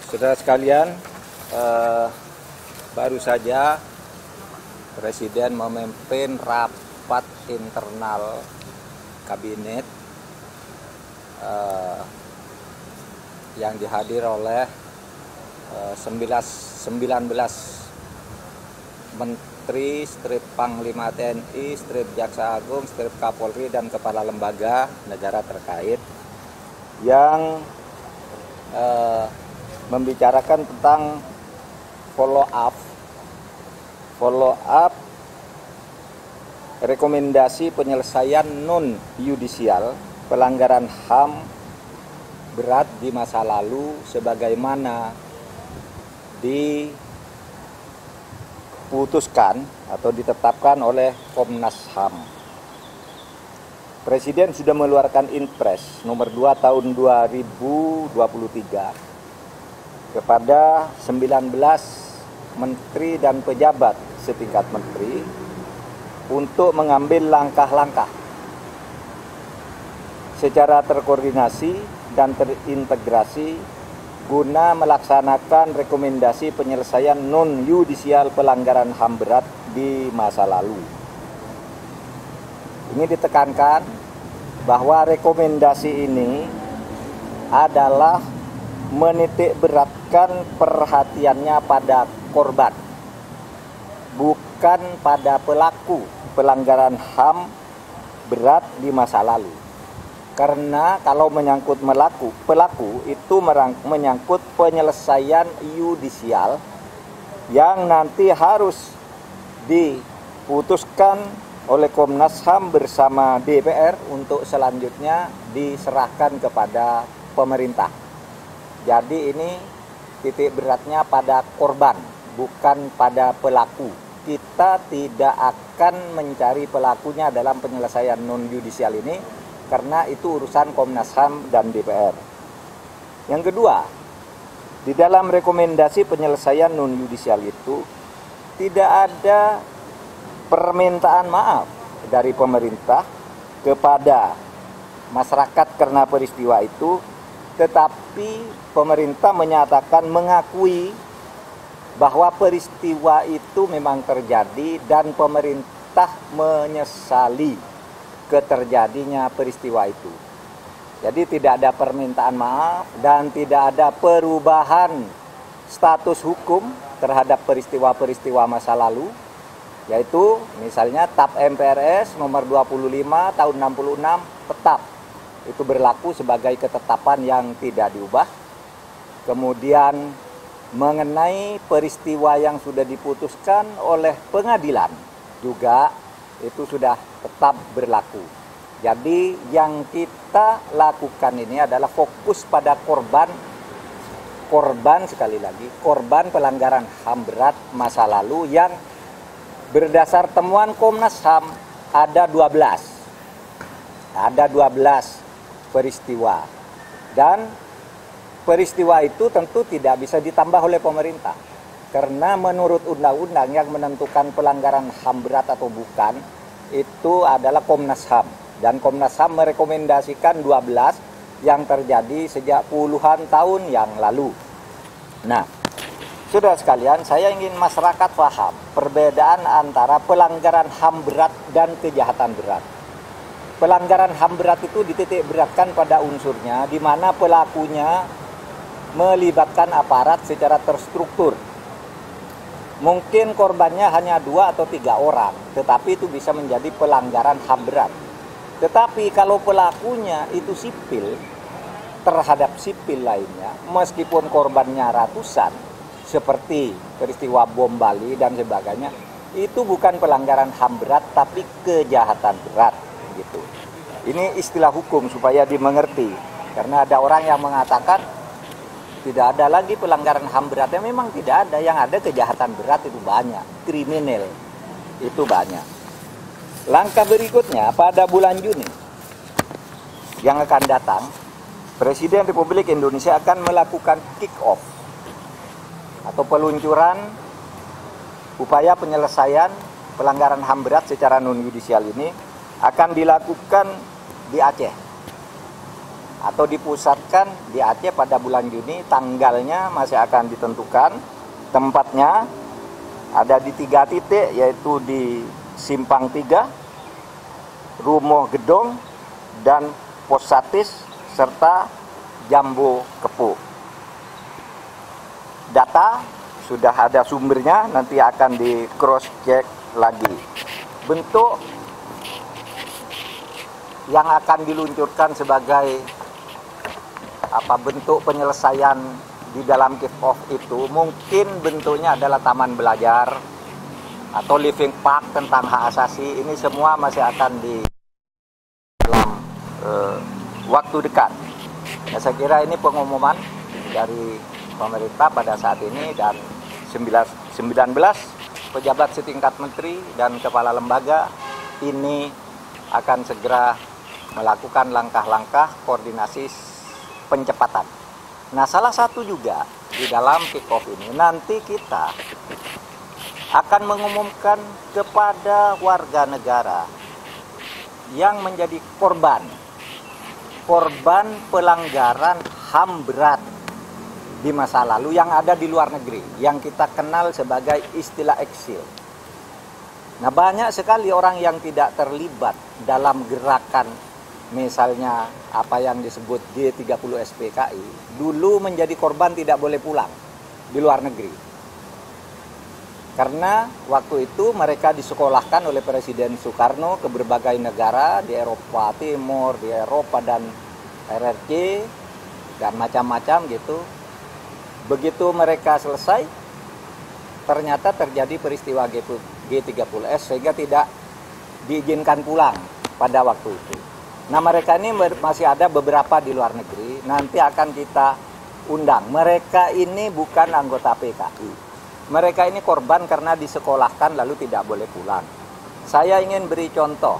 Saudara sekalian, baru saja Presiden memimpin rapat internal kabinet yang dihadir oleh 19 Menteri, Strip Panglima TNI, Strip Jaksa Agung, Strip Kapolri, dan Kepala Lembaga Negara terkait yang membicarakan tentang follow up rekomendasi penyelesaian non-yudisial pelanggaran HAM berat di masa lalu sebagaimana diputuskan atau ditetapkan oleh Komnas HAM. Presiden sudah mengeluarkan Inpres nomor 2 tahun 2023 kepada 19 menteri dan pejabat setingkat menteri untuk mengambil langkah-langkah secara terkoordinasi dan terintegrasi guna melaksanakan rekomendasi penyelesaian non-yudisial pelanggaran HAM berat di masa lalu. Ini ditekankan bahwa rekomendasi ini adalah menitik beratkan perhatiannya pada korban, bukan pada pelaku pelanggaran HAM berat di masa lalu. Karena kalau menyangkut pelaku itu menyangkut penyelesaian yudisial yang nanti harus diputuskan oleh Komnas HAM bersama DPR untuk selanjutnya diserahkan kepada pemerintah. Jadi ini titik beratnya pada korban, bukan pada pelaku. Kita tidak akan mencari pelakunya dalam penyelesaian non-yudisial ini, karena itu urusan Komnas HAM dan DPR. Yang kedua, di dalam rekomendasi penyelesaian non-yudisial itu tidak ada permintaan maaf dari pemerintah kepada masyarakat karena peristiwa itu, tetapi pemerintah menyatakan mengakui bahwa peristiwa itu memang terjadi dan pemerintah menyesali keterjadinya peristiwa itu. Jadi tidak ada permintaan maaf dan tidak ada perubahan status hukum terhadap peristiwa-peristiwa masa lalu, yaitu misalnya TAP MPRS nomor 25 tahun 66 tetap itu berlaku sebagai ketetapan yang tidak diubah. Kemudian mengenai peristiwa yang sudah diputuskan oleh pengadilan juga itu sudah tetap berlaku. Jadi yang kita lakukan ini adalah fokus pada korban sekali lagi, korban pelanggaran HAM berat masa lalu yang berdasar temuan Komnas HAM ada 12 peristiwa, dan peristiwa itu tentu tidak bisa ditambah oleh pemerintah karena menurut undang-undang yang menentukan pelanggaran HAM berat atau bukan itu adalah Komnas HAM, dan Komnas HAM merekomendasikan 12 yang terjadi sejak puluhan tahun yang lalu. Nah, saudara sekalian, saya ingin masyarakat paham perbedaan antara pelanggaran HAM berat dan kejahatan berat. Pelanggaran HAM berat itu dititik beratkan pada unsurnya di mana pelakunya melibatkan aparat secara terstruktur. Mungkin korbannya hanya 2 atau 3 orang, tetapi itu bisa menjadi pelanggaran HAM berat. Tetapi kalau pelakunya itu sipil terhadap sipil lainnya, meskipun korbannya ratusan, seperti peristiwa bom Bali dan sebagainya, itu bukan pelanggaran HAM berat tapi kejahatan berat. Gitu. Ini istilah hukum supaya dimengerti, karena ada orang yang mengatakan tidak ada lagi pelanggaran HAM beratnya. Memang tidak ada, yang ada kejahatan berat itu banyak, kriminal itu banyak. Langkah berikutnya pada bulan Juni yang akan datang, Presiden Republik Indonesia akan melakukan kick off atau peluncuran upaya penyelesaian pelanggaran HAM berat secara non-yudisial ini akan dilakukan di Aceh. atau dipusatkan di Aceh pada bulan Juni. Tanggalnya masih akan ditentukan. Tempatnya ada di 3 titik, yaitu di Simpang 3, Rumoh Gedong, dan Pos Satis, serta Jambu Kepu. Data sudah ada sumbernya, nanti akan di cross check lagi. Bentuk yang akan diluncurkan sebagai bentuk penyelesaian di dalam kick off itu mungkin bentuknya adalah taman belajar atau living park tentang hak asasi. Ini semua masih akan di dalam waktu dekat. Nah, saya kira ini pengumuman dari pemerintah pada saat ini, dan 19 pejabat setingkat menteri dan kepala lembaga ini akan segera melakukan langkah-langkah koordinasi pencepatan. Nah, salah satu juga di dalam kick-off ini nanti kita akan mengumumkan kepada warga negara yang menjadi korban pelanggaran HAM berat di masa lalu yang ada di luar negeri, yang kita kenal sebagai istilah eksil. Nah, banyak sekali orang yang tidak terlibat dalam gerakan, misalnya apa yang disebut G30 SPKI, dulu menjadi korban tidak boleh pulang di luar negeri. Karena waktu itu mereka disekolahkan oleh Presiden Soekarno ke berbagai negara di Eropa Timur, di Eropa dan RRC, dan macam-macam gitu. Begitu mereka selesai, ternyata terjadi peristiwa G30S sehingga tidak diizinkan pulang pada waktu itu. Nah, mereka ini masih ada beberapa di luar negeri, nanti akan kita undang. Mereka ini bukan anggota PKI. Mereka ini korban karena disekolahkan lalu tidak boleh pulang. Saya ingin beri contoh.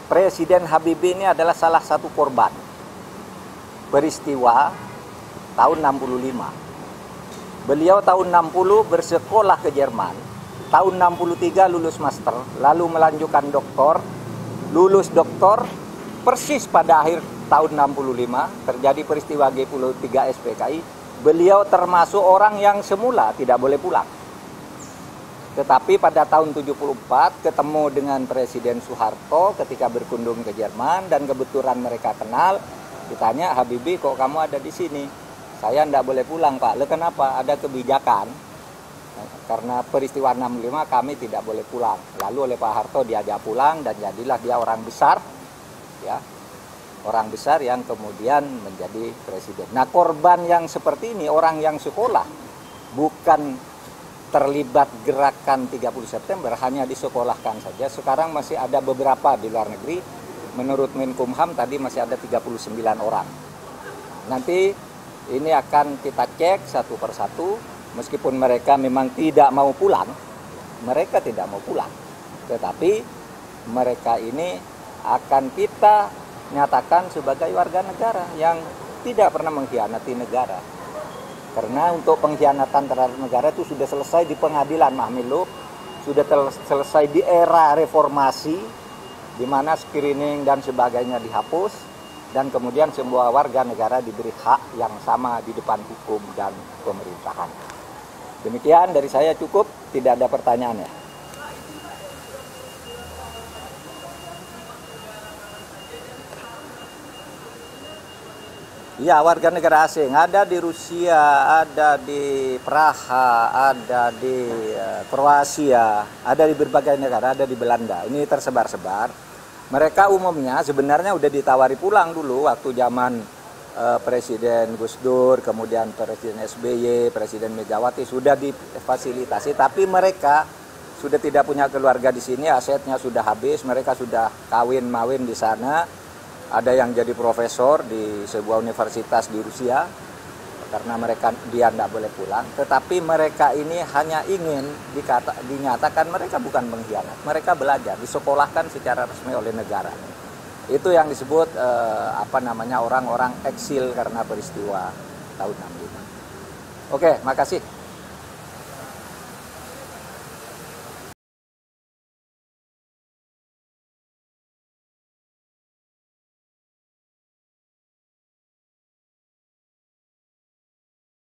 Presiden Habibie ini adalah salah satu korban peristiwa tahun 65. Beliau tahun 60 bersekolah ke Jerman. Tahun 63 lulus master, lalu melanjutkan doktor. Lulus doktor persis pada akhir tahun 65 terjadi peristiwa G30 SPKI. Beliau termasuk orang yang semula tidak boleh pulang. Tetapi pada tahun 74 ketemu dengan Presiden Soeharto ketika berkunjung ke Jerman, dan kebetulan mereka kenal. Ditanya, Habibie, kok kamu ada di sini? Saya tidak boleh pulang, Pak. Lalu kenapa? Ada kebijakan. Karena peristiwa 65 kami tidak boleh pulang. Lalu oleh Pak Harto diajak pulang, dan jadilah dia orang besar, ya, orang besar yang kemudian menjadi presiden. Nah, korban yang seperti ini, orang yang sekolah, bukan terlibat gerakan 30 September, hanya disekolahkan saja. Sekarang masih ada beberapa di luar negeri. Menurut Menkumham tadi masih ada 39 orang. Nanti ini akan kita cek satu persatu. Meskipun mereka memang tidak mau pulang, mereka tidak mau pulang. Tetapi mereka ini akan kita nyatakan sebagai warga negara yang tidak pernah mengkhianati negara. Karena untuk pengkhianatan terhadap negara itu sudah selesai di pengadilan Mahmiluk, sudah selesai di era reformasi, di mana screening dan sebagainya dihapus, dan kemudian semua warga negara diberi hak yang sama di depan hukum dan pemerintahan. Demikian dari saya, cukup, tidak ada pertanyaan ya. Ya, warga negara asing ada di Rusia, ada di Praha, ada di Kroasia, ada di berbagai negara, ada di Belanda. Ini tersebar-sebar. Mereka umumnya sebenarnya udah ditawari pulang dulu waktu zaman Presiden Gus Dur, kemudian Presiden SBY, Presiden Megawati sudah difasilitasi, tapi mereka sudah tidak punya keluarga di sini, asetnya sudah habis, mereka sudah kawin-mawin di sana. Ada yang jadi profesor di sebuah universitas di Rusia karena dia tidak boleh pulang. Tetapi mereka ini hanya ingin dinyatakan mereka bukan pengkhianat, mereka belajar, disekolahkan secara resmi oleh negara. Itu yang disebut orang-orang eksil karena peristiwa tahun 65. Oke, makasih.